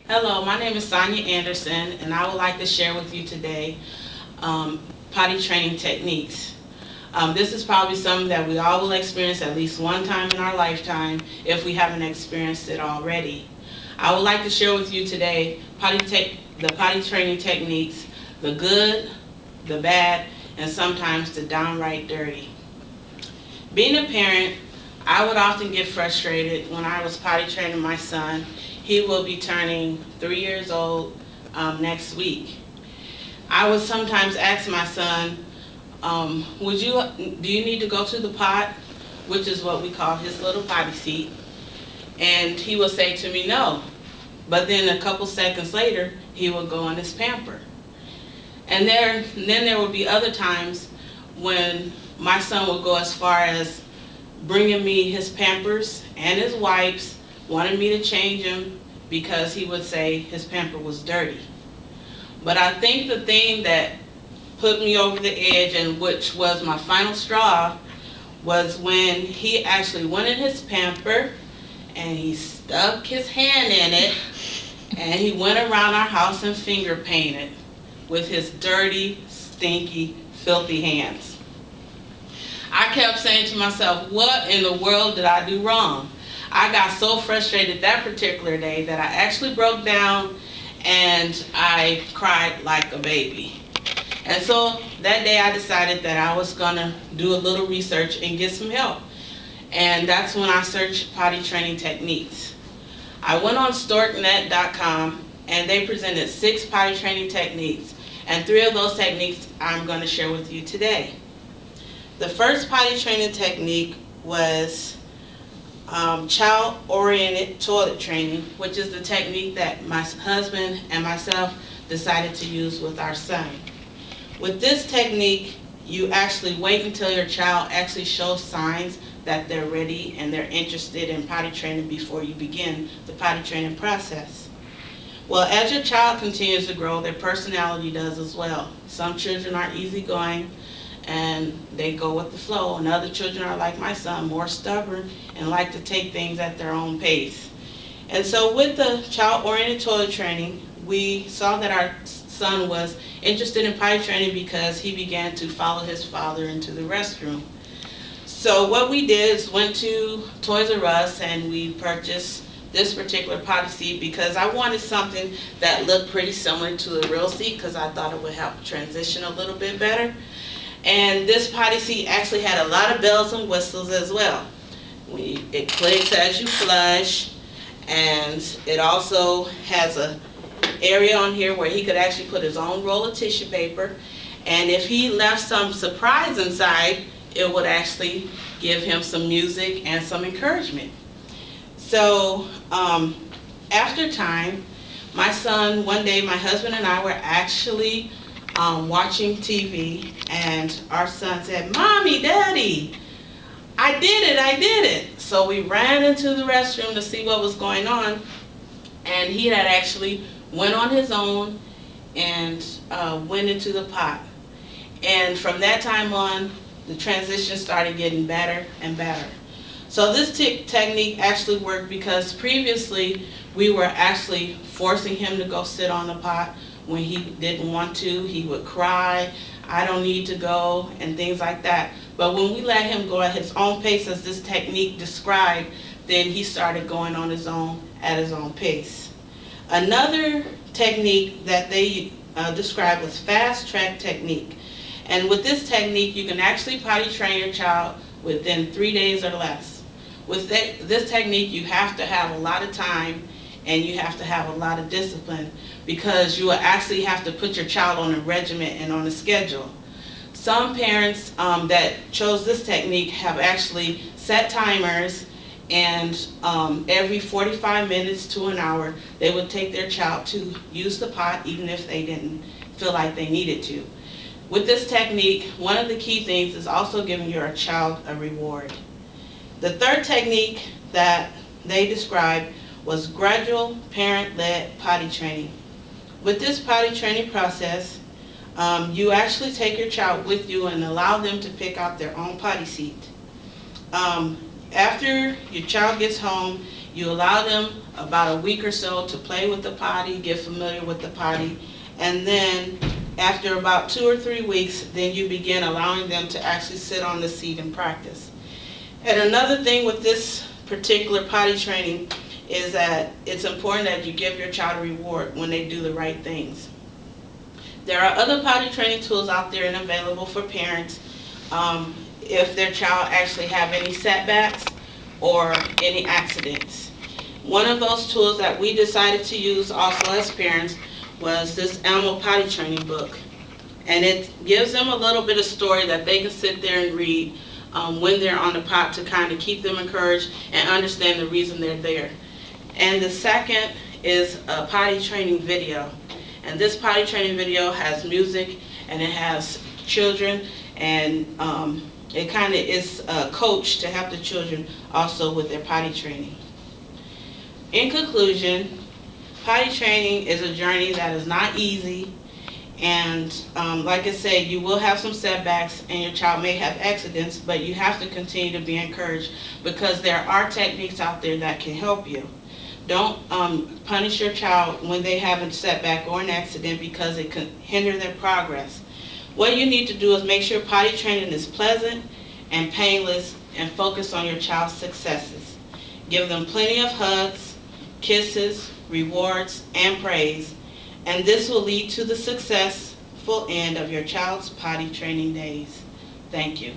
Hello, my name is Sonja Anderson, and I would like to share with you today potty training techniques. This is probably something that we all will experience at least one time in our lifetime if we haven't experienced it already. I would like to share with you today the potty training techniques, the good, the bad, and sometimes the downright dirty. Being a parent, I would often get frustrated when I was potty training my son. He will be turning 3 years old next week. I would sometimes ask my son, do you need to go to the pot, which is what we call his little potty seat, and he will say to me no. But then a couple seconds later, he will go on his pamper. And then there will be other times when my son will go as far as bringing me his pampers and his wipes, wanted me to change him because he would say his pamper was dirty. But I think the thing that put me over the edge, and which was my final straw, was when he actually went in his pamper and he stuck his hand in it and he went around our house and finger painted with his dirty, stinky, filthy hands. I kept saying to myself, what in the world did I do wrong? I got so frustrated that particular day that I actually broke down and I cried like a baby. And so that day I decided that I was going to do a little research and get some help. And that's when I searched potty training techniques. I went on storknet.com and they presented 6 potty training techniques. And 3 of those techniques I'm going to share with you today. The first potty training technique was child-oriented toilet training, which is the technique that my husband and myself decided to use with our son. With this technique, you actually wait until your child actually shows signs that they're ready and they're interested in potty training before you begin the potty training process. Well, as your child continues to grow, their personality does as well. Some children are easygoing and they go with the flow, and other children are like my son, more stubborn and like to take things at their own pace. And so with the child-oriented toilet training, we saw that our son was interested in potty training because he began to follow his father into the restroom. So what we did is went to Toys R Us and we purchased this particular potty seat because I wanted something that looked pretty similar to the real seat because I thought it would help transition a little bit better. And this potty seat actually had a lot of bells and whistles as well. It clicks as you flush, and it also has an area on here where he could actually put his own roll of tissue paper, and if he left some surprise inside, it would actually give him some music and some encouragement. So after time, my son, one day my husband and I were actually watching TV, and our son said, "Mommy, Daddy, I did it." So we ran into the restroom to see what was going on, and he had actually went on his own and went into the pot. And from that time on, the transition started getting better and better. So this technique actually worked because previously we were actually forcing him to go sit on the pot when he didn't want to. He would cry, "I don't need to go," and things like that. But when we let him go at his own pace, as this technique described, then he started going on his own at his own pace. Another technique that they described was fast track technique. And with this technique, you can actually potty train your child within 3 days or less. With this technique, you have to have a lot of time and you have to have a lot of discipline because you will actually have to put your child on a regimen and on a schedule. Some parents that chose this technique have actually set timers, and every 45 minutes to an hour they would take their child to use the pot even if they didn't feel like they needed to. With this technique, one of the key things is also giving your child a reward. The third technique that they described was gradual parent-led potty training. With this potty training process, you actually take your child with you and allow them to pick out their own potty seat. After your child gets home, You allow them about a week or so to play with the potty, get familiar with the potty, and then after about 2 or 3 weeks, then you begin allowing them to actually sit on the seat and practice. And another thing with this particular potty training is that it's important that you give your child a reward when they do the right things. There are other potty training tools out there and available for parents if their child actually have any setbacks or any accidents. One of those tools that we decided to use also as parents was this animal potty training book. And it gives them a little bit of story that they can sit there and read when they're on the pot to kind of keep them encouraged and understand the reason they're there. And the second is a potty training video. And this potty training video has music and it has children, and it kind of is a coach to help the children also with their potty training. In conclusion, potty training is a journey that is not easy, and like I said, you will have some setbacks and your child may have accidents, but you have to continue to be encouraged because there are techniques out there that can help you. Don't punish your child when they have a setback or an accident because it can hinder their progress. What you need to do is make sure potty training is pleasant and painless and focus on your child's successes. Give them plenty of hugs, kisses, rewards, and praise, and this will lead to the successful end of your child's potty training days. Thank you.